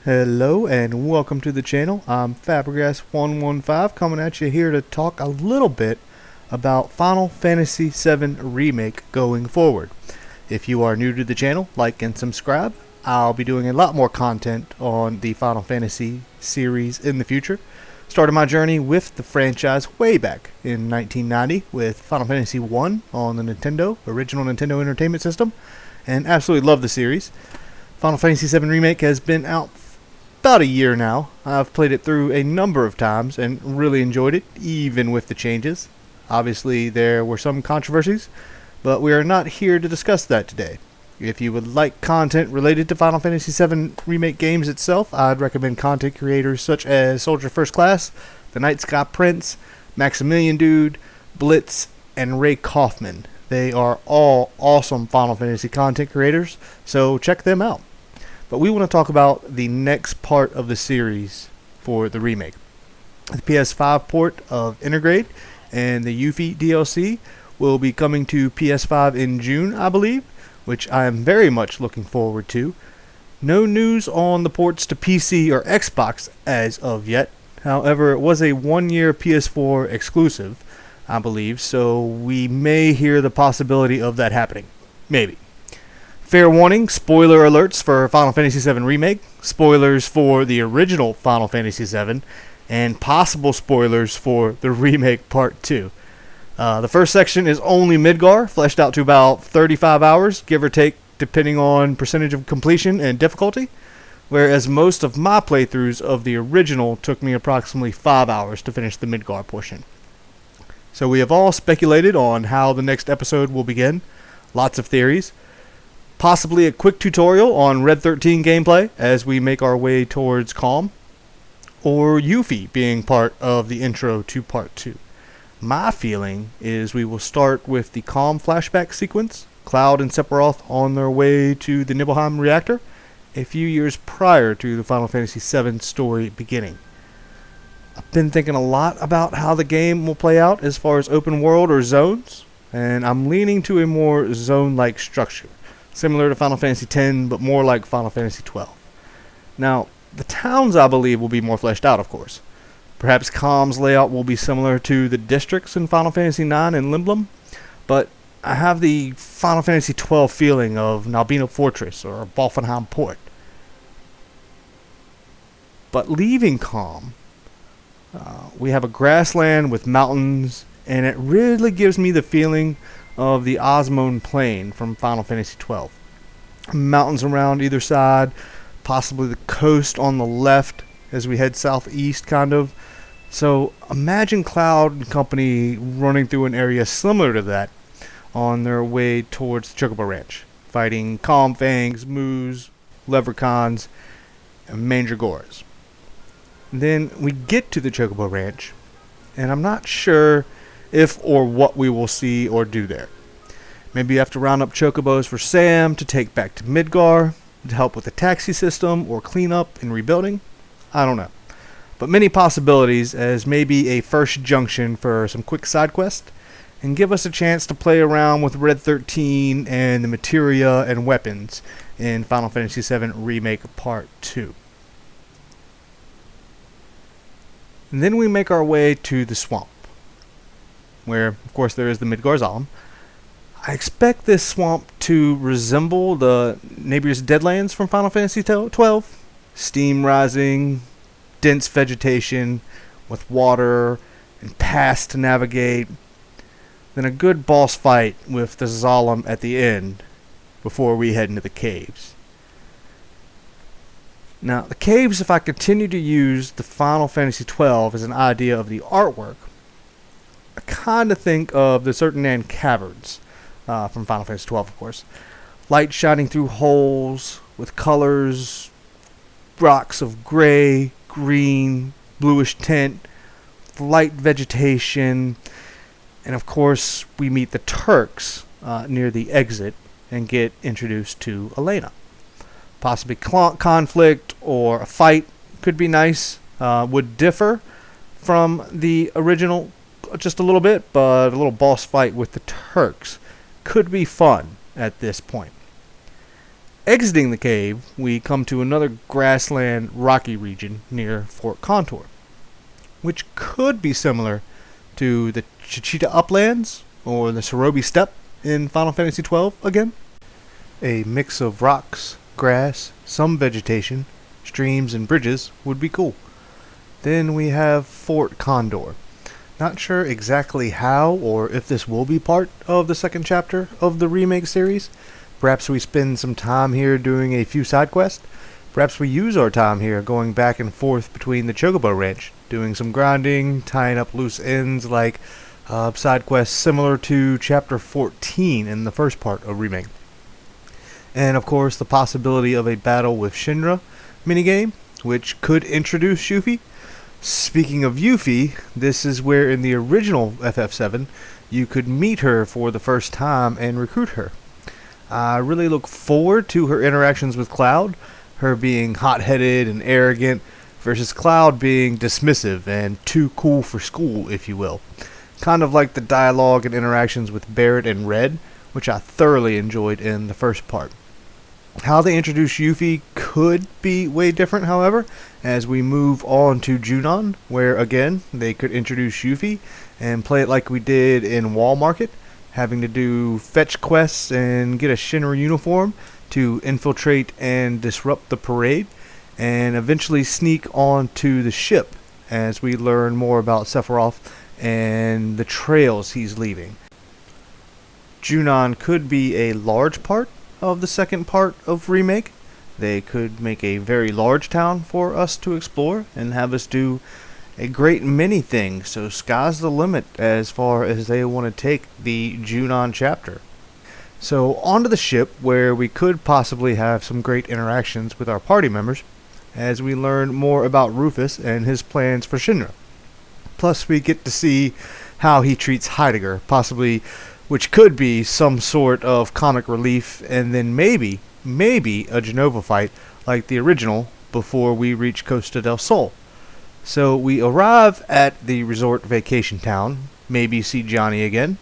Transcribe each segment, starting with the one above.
Hello and welcome to the channel. I'm Fabregas115 coming at you here to talk a little bit about Final Fantasy VII Remake going forward. If you are new to the channel, like and subscribe. I'll be doing a lot more content on the Final Fantasy series in the future. Started my journey with the franchise way back in 1990 with Final Fantasy I on the original Nintendo Entertainment System, and absolutely love the series. Final Fantasy VII Remake has been out about a year now. I've played it through a number of times and really enjoyed it, even with the changes. Obviously, there were some controversies, but we are not here to discuss that today. If you would like content related to Final Fantasy VII Remake games itself, I'd recommend content creators such as Soldier First Class, The Night Sky Prince, Maximillian Dood, BltzZ, and Ray Coffman. They are all awesome Final Fantasy content creators, so check them out. But we want to talk about the next part of the series for the remake. The PS5 port of Intergrade and the Yuffie DLC will be coming to PS5 in June, I believe, which I am very much looking forward to. No news on the ports to PC or Xbox as of yet. However, it was a one-year PS4 exclusive, I believe, so we may hear the possibility of that happening. Maybe. Fair warning, spoiler alerts for Final Fantasy VII Remake, spoilers for the original Final Fantasy VII, and possible spoilers for the Remake Part 2. The first section is only Midgar, fleshed out to about 35 hours, give or take, depending on percentage of completion and difficulty, whereas most of my playthroughs of the original took me approximately 5 hours to finish the Midgar portion. So we have all speculated on how the next episode will begin, lots of theories. Possibly a quick tutorial on Red 13 gameplay as we make our way towards Calm, or Yuffie being part of the intro to Part 2. My feeling is we will start with the Calm flashback sequence, Cloud and Sephiroth on their way to the Nibelheim reactor, a few years prior to the Final Fantasy VII story beginning. I've been thinking a lot about how the game will play out as far as open world or zones, and I'm leaning to a more zone-like structure. Similar to Final Fantasy X, but more like Final Fantasy XII. Now, the towns, I believe, will be more fleshed out, of course. Perhaps Calm's layout will be similar to the districts in Final Fantasy IX and Limblom, but I have the Final Fantasy XII feeling of Nalbina Fortress or Balfenheim Port. But leaving Calm, we have a grassland with mountains, and it really gives me the feeling of the Osmone Plain from Final Fantasy XII. Mountains around either side, possibly the coast on the left as we head southeast, kind of. So imagine Cloud and company running through an area similar to that on their way towards the Chocobo Ranch, fighting Calm Fangs, Moos, Leprechauns, and Mandragoras. Then we get to the Chocobo Ranch, and I'm not sure if or what we will see or do there. Maybe you have to round up chocobos for Sam to take back to Midgar, to help with the taxi system or cleanup and rebuilding. I don't know. But many possibilities as maybe a first junction for some quick side quest, and give us a chance to play around with Red 13 and the materia and weapons in Final Fantasy VII Remake Part 2. And then we make our way to the swamp, where, of course, there is the Midgar Zalem. I expect this swamp to resemble the Neighbor's Deadlands from Final Fantasy XII. Steam rising, dense vegetation with water and paths to navigate. Then a good boss fight with the Zalem at the end before we head into the caves. Now, the caves, if I continue to use the Final Fantasy XII as an idea of the artwork, I kind of think of the Certain Caverns from Final Fantasy XII, of course. Light shining through holes with colors, rocks of gray, green, bluish tint, light vegetation, and of course we meet the Turks near the exit and get introduced to Elena. Possibly conflict or a fight could be nice, would differ from the original just a little bit, but a little boss fight with the Turks could be fun at this point. Exiting the cave, we come to another grassland rocky region near Fort Condor, which could be similar to the Chichita Uplands or the Cerobi Steppe in Final Fantasy XII again. A mix of rocks, grass, some vegetation, streams, and bridges would be cool. Then we have Fort Condor. Not sure exactly how or if this will be part of the second chapter of the remake series. Perhaps we spend some time here doing a few side quests. Perhaps we use our time here going back and forth between the Chocobo Ranch, doing some grinding, tying up loose ends like side quests similar to Chapter 14 in the first part of Remake. And of course the possibility of a battle with Shinra minigame, which could introduce Yuffie. Speaking of Yuffie, this is where in the original FF7 you could meet her for the first time and recruit her. I really look forward to her interactions with Cloud, her being hot-headed and arrogant versus Cloud being dismissive and too cool for school, if you will. Kind of like the dialogue and interactions with Barrett and Red, which I thoroughly enjoyed in the first part. How they introduce Yuffie could be way different, however, as we move on to Junon, where again they could introduce Yuffie and play it like we did in Wall Market, having to do fetch quests and get a Shinra uniform to infiltrate and disrupt the parade, and eventually sneak onto the ship as we learn more about Sephiroth and the trails he's leaving. Junon could be a large part of the second part of Remake. They could make a very large town for us to explore and have us do a great many things, so sky's the limit as far as they want to take the Junon chapter. So onto the ship, where we could possibly have some great interactions with our party members as we learn more about Rufus and his plans for Shinra. Plus we get to see how he treats Heidegger, possibly, which could be some sort of comic relief, and then maybe a Genova fight like the original before we reach Costa del Sol. So we arrive at the resort vacation town, maybe see Johnny again.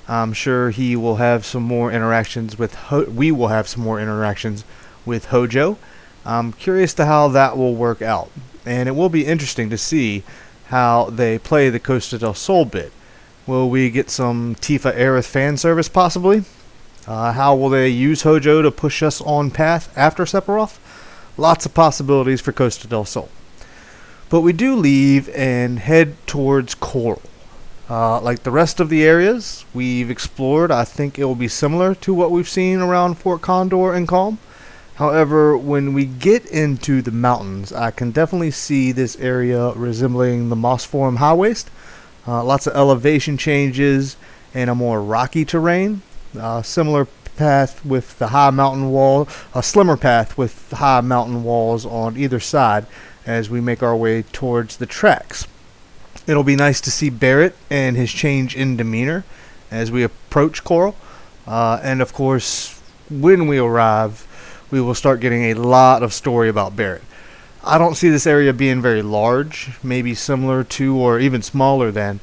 I'm sure he will have some more interactions with we will have some more interactions with Hojo. I'm curious to how that will work out, and it will be interesting to see how they play the Costa del Sol bit. Will we get some Tifa Aerith fan service possibly? How will they use Hojo to push us on path after Sephiroth? Lots of possibilities for Costa del Sol. But we do leave and head towards Coral. Like the rest of the areas we've explored, I think it will be similar to what we've seen around Fort Condor and Calm. However, when we get into the mountains, I can definitely see this area resembling the Mossform High Waste. Lots of elevation changes and a more rocky terrain. Similar path with the high mountain wall, a slimmer path with high mountain walls on either side as we make our way towards the tracks. It'll be nice to see Barrett and his change in demeanor as we approach Coral. And of course, when we arrive, we will start getting a lot of story about Barrett. I don't see this area being very large, maybe similar to or even smaller than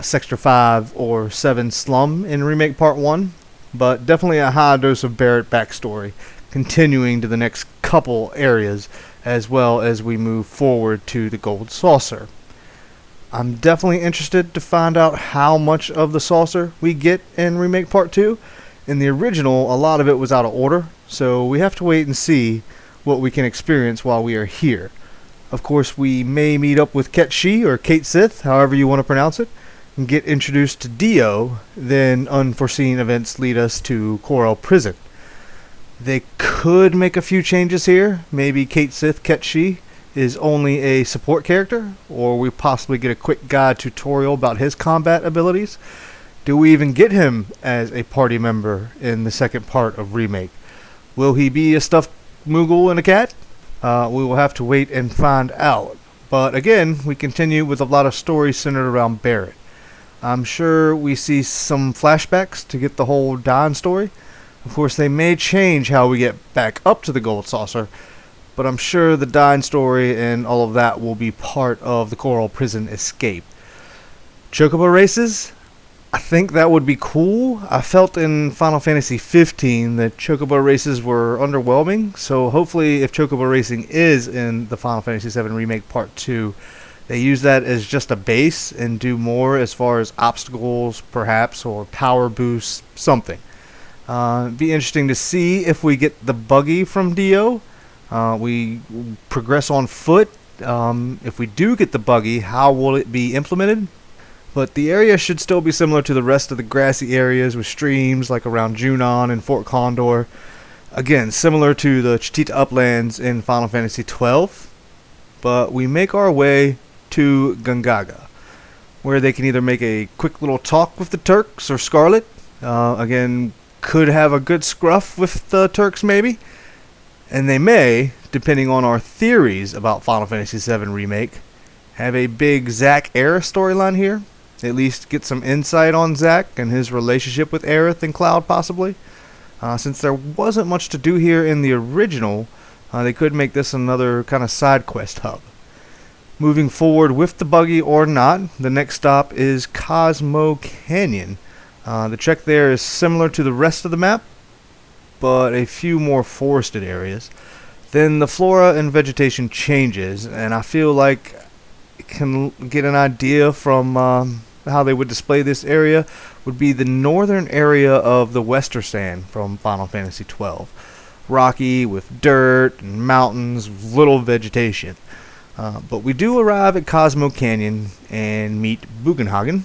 Sector 5 or 7 Slum in Remake Part 1, but definitely a high dose of Barrett backstory, continuing to the next couple areas as well as we move forward to the Gold Saucer. I'm definitely interested to find out how much of the saucer we get in Remake Part 2. In the original, a lot of it was out of order, so we have to wait and see what we can experience while we are here. Of course, we may meet up with Ket Shi or Kate Sith, however you want to pronounce it, and get introduced to Dio, then unforeseen events lead us to Coral Prison. They could make a few changes here. Maybe Kate Sith Ket Shi is only a support character, or we possibly get a quick guide tutorial about his combat abilities. Do we even get him as a party member in the second part of Remake? Will he be a stuffed Moogle and a cat? We will have to wait and find out. But again, we continue with a lot of stories centered around Barrett. I'm sure we see some flashbacks to get the whole Don story. Of course, they may change how we get back up to the Gold Saucer, but I'm sure the Dine story and all of that will be part of the Coral Prison escape. Chocobo races? I think that would be cool. I felt in Final Fantasy 15 that Chocobo races were underwhelming, so hopefully if Chocobo racing is in the Final Fantasy 7 Remake Part 2, they use that as just a base and do more as far as obstacles, perhaps, or power boosts, something. It'd be interesting to see if we get the buggy from Dio. We progress on foot. If we do get the buggy, how will it be implemented? But the area should still be similar to the rest of the grassy areas with streams like around Junon and Fort Condor. Again, similar to the Chitita Uplands in Final Fantasy 12. But we make our way to Gangaga, where they can either make a quick little talk with the Turks or Scarlet. Again, could have a good scruff with the Turks maybe. And they may, depending on our theories about Final Fantasy VII Remake, have a big Zack Aerith storyline here. At least get some insight on Zack and his relationship with Aerith and Cloud possibly. Since there wasn't much to do here in the original, they could make this another kind of side quest hub. Moving forward with the buggy or not, the next stop is Cosmo Canyon. The trek there is similar to the rest of the map, but a few more forested areas. Then the flora and vegetation changes, and I feel like I can get an idea from how they would display this area would be the northern area of the Westersand from Final Fantasy XII. Rocky with dirt and mountains, little vegetation. But we do arrive at Cosmo Canyon and meet Bugenhagen.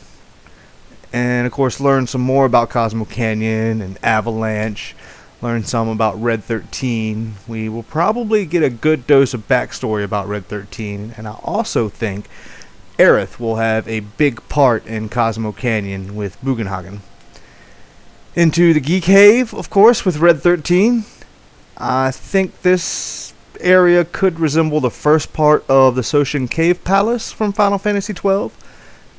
And of course learn some more about Cosmo Canyon and Avalanche. Learn some about Red 13. We will probably get a good dose of backstory about Red 13. And I also think Aerith will have a big part in Cosmo Canyon with Bugenhagen. Into the Geek Cave, of course, with Red 13. I think this area could resemble the first part of the Soshin Cave Palace from Final Fantasy XII.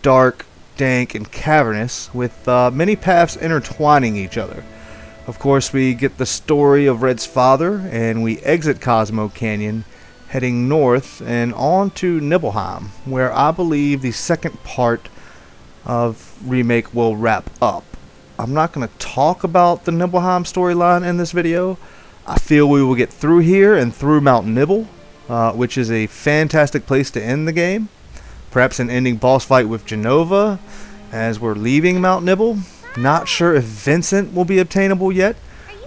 Dark, dank, and cavernous, with many paths intertwining each other. Of course, we get the story of Red's father, and we exit Cosmo Canyon, heading north and on to Nibelheim, where I believe the second part of Remake will wrap up. I'm not going to talk about the Nibelheim storyline in this video. I feel we will get through here and through Mount Nibel, which is a fantastic place to end the game. Perhaps an ending boss fight with Genova as we're leaving Mount Nibel. Not sure if Vincent will be obtainable yet.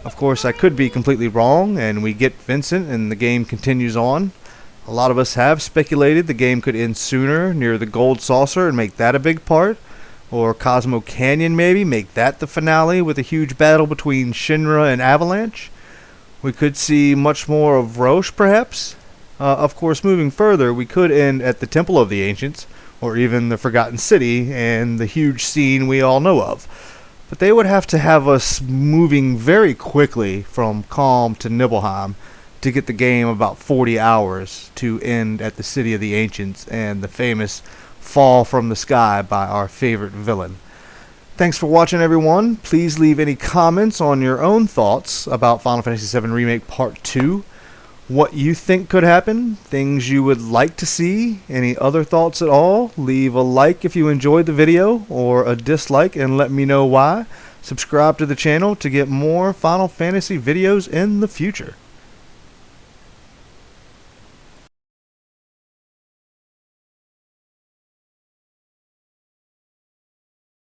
Of course, I could be completely wrong, and we get Vincent and the game continues on. A lot of us have speculated the game could end sooner, near the Gold Saucer, and make that a big part. Or Cosmo Canyon maybe, make that the finale with a huge battle between Shinra and Avalanche. We could see much more of Roche, perhaps. Of course, moving further, we could end at the Temple of the Ancients, or even the Forgotten City, and the huge scene we all know of. But they would have to have us moving very quickly from Calm to Nibelheim to get the game about 40 hours to end at the City of the Ancients and the famous fall from the sky by our favorite villain. Thanks for watching, everyone. Please leave any comments on your own thoughts about Final Fantasy VII Remake Part 2. What you think could happen, things you would like to see, any other thoughts at all. Leave a like if you enjoyed the video, or a dislike and let me know why. Subscribe to the channel to get more Final Fantasy videos in the future.